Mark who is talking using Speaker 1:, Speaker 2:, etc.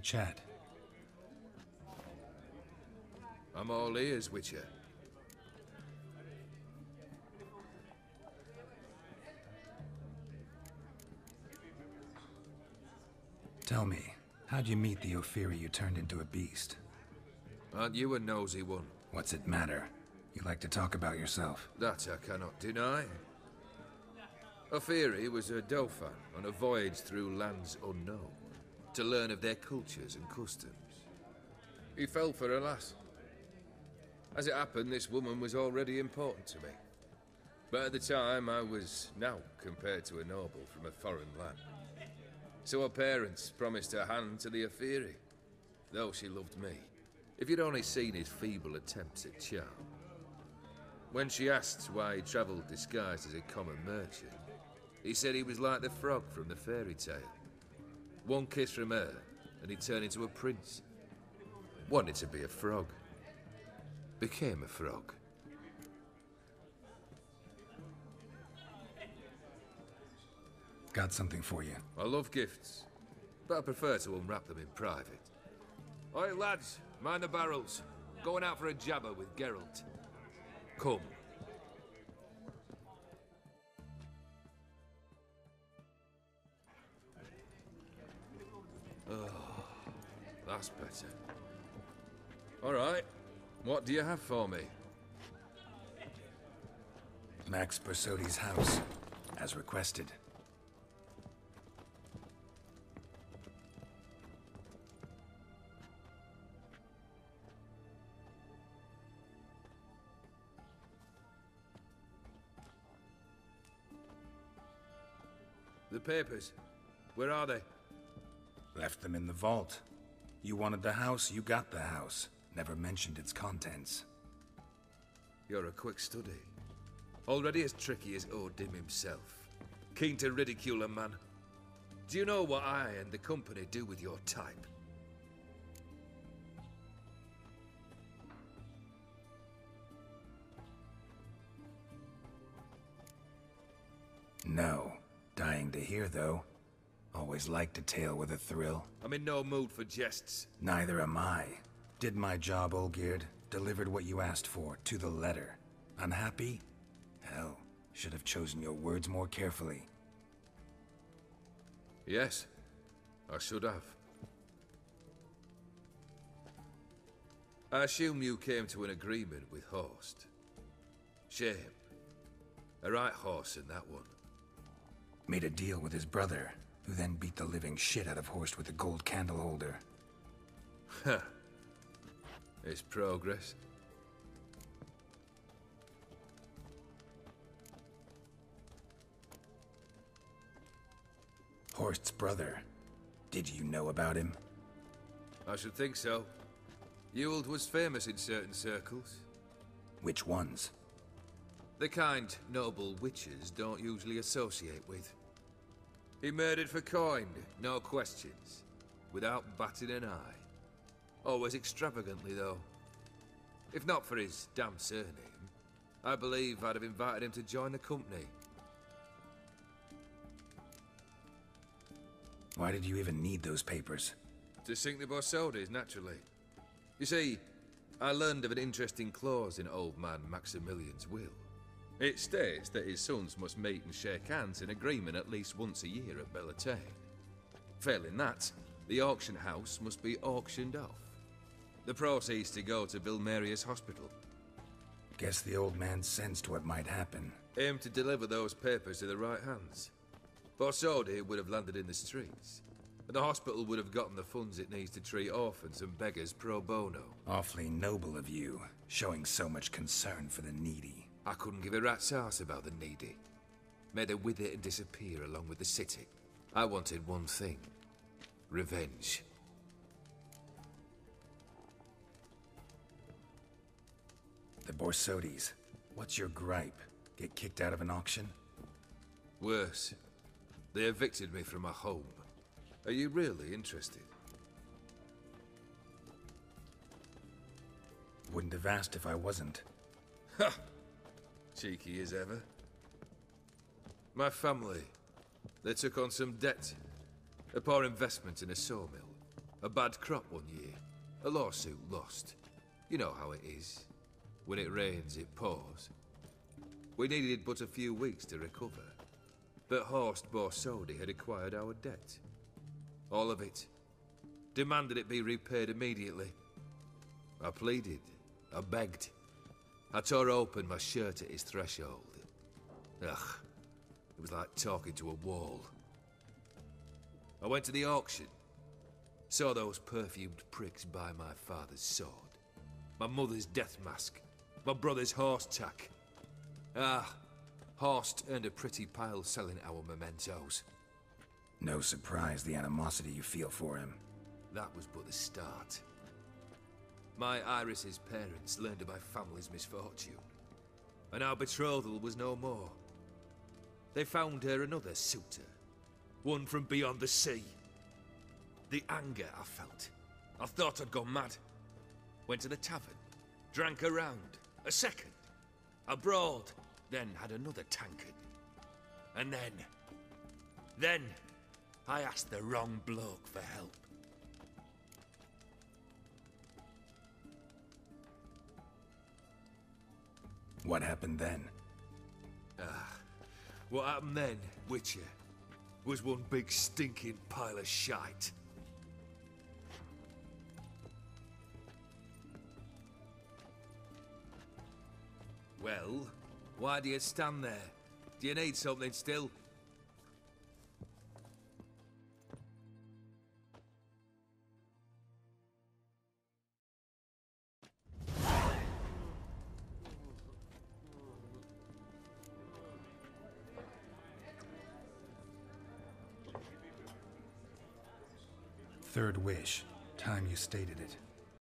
Speaker 1: chat.
Speaker 2: I'm all ears, Witcher.
Speaker 1: Tell me, how'd you meet the Ophiri you turned into a beast?
Speaker 2: Aren't you a nosy one?
Speaker 1: What's it matter? You like to talk about yourself.
Speaker 2: That I cannot deny. Ophiri was a Dauphin on a voyage through lands unknown, to learn of their cultures and customs. He fell for a lass. As it happened, this woman was already important to me. But at the time, I was now compared to a noble from a foreign land. So her parents promised her hand to the Ophiri, though she loved me. If you'd only seen his feeble attempts at charm. When she asked why he travelled disguised as a common merchant, he said he was like the frog from the fairy tale. One kiss from her, and he turned into a prince. Wanted to be a frog. Became a frog.
Speaker 1: Got something for you.
Speaker 2: I love gifts, but I prefer to unwrap them in private. Oi, lads, mind the barrels. Going out for a jabber with Geralt. Come. Oh, that's better. All right, what do you have for me?
Speaker 1: Max Bersodi's house, as requested.
Speaker 2: The papers, where are they?
Speaker 1: Left them in the vault. You wanted the house, you got the house. Never mentioned its contents.
Speaker 2: You're a quick study. Already as tricky as Odin himself. Keen to ridicule a man. Do you know what I and the company do with your type?
Speaker 1: No. Dying to hear, though. Always liked a tale with a thrill.
Speaker 2: I'm in no mood for jests.
Speaker 1: Neither am I. Did my job, Olgierd. Delivered what you asked for, to the letter. Unhappy? Hell, should have chosen your words more carefully.
Speaker 2: Yes, I should have. I assume you came to an agreement with Horst. Shame. A right horse in that one.
Speaker 1: Made a deal with his brother, who then beat the living shit out of Horst with a gold candle holder.
Speaker 2: Ha. It's progress.
Speaker 1: Horst's brother. Did you know about him?
Speaker 2: I should think so. Ewald was famous in certain circles.
Speaker 1: Which ones?
Speaker 2: The kind noble witches don't usually associate with. He murdered for coin, no questions, without batting an eye. Always extravagantly, though. If not for his damn surname, I believe I'd have invited him to join the company.
Speaker 1: Why did you even need those papers?
Speaker 2: To sink the Borsodis, naturally. You see, I learned of an interesting clause in old man Maximilian's will. It states that his sons must meet and shake hands in agreement at least once a year at Bellatane. Failing that, the auction house must be auctioned off. The proceeds to go to Bill Marius Hospital.
Speaker 1: Guess the old man sensed what might happen.
Speaker 2: Aim to deliver those papers to the right hands. Borsodi would have landed in the streets, and the hospital would have gotten the funds it needs to treat orphans and beggars pro bono.
Speaker 1: Awfully noble of you, showing so much concern for the needy.
Speaker 2: I couldn't give a rat's ass about the needy. May they wither and disappear along with the city. I wanted one thing. Revenge.
Speaker 1: The Borsodis. What's your gripe? Get kicked out of an auction?
Speaker 2: Worse. They evicted me from my home. Are you really interested?
Speaker 1: Wouldn't have asked if I wasn't.
Speaker 2: Ha! Cheeky as ever. My family, they took on some debt. A poor investment in a sawmill. A bad crop one year. A lawsuit lost. You know how it is. When it rains, it pours. We needed but a few weeks to recover. But Horst Borsodi had acquired our debt. All of it. Demanded it be repaid immediately. I pleaded. I begged. I tore open my shirt at his threshold. Ugh. It was like talking to a wall. I went to the auction. Saw those perfumed pricks buy my father's sword. My mother's death mask. My brother's horse tack. Ah, Horst earned a pretty pile selling our mementos.
Speaker 1: No surprise the animosity you feel for him.
Speaker 2: That was but the start. My Iris's parents learned of my family's misfortune, and our betrothal was no more. They found her another suitor, one from beyond the sea. The anger I felt, I thought I'd gone mad. Went to the tavern, drank a round, a second, abroad, then had another tankard. And then, I asked the wrong bloke for help.
Speaker 1: What happened then?
Speaker 2: What happened then, Witcher, was one big stinking pile of shite. Well, why do you stand there? Do you need something still?
Speaker 1: Third wish. Time you stated it.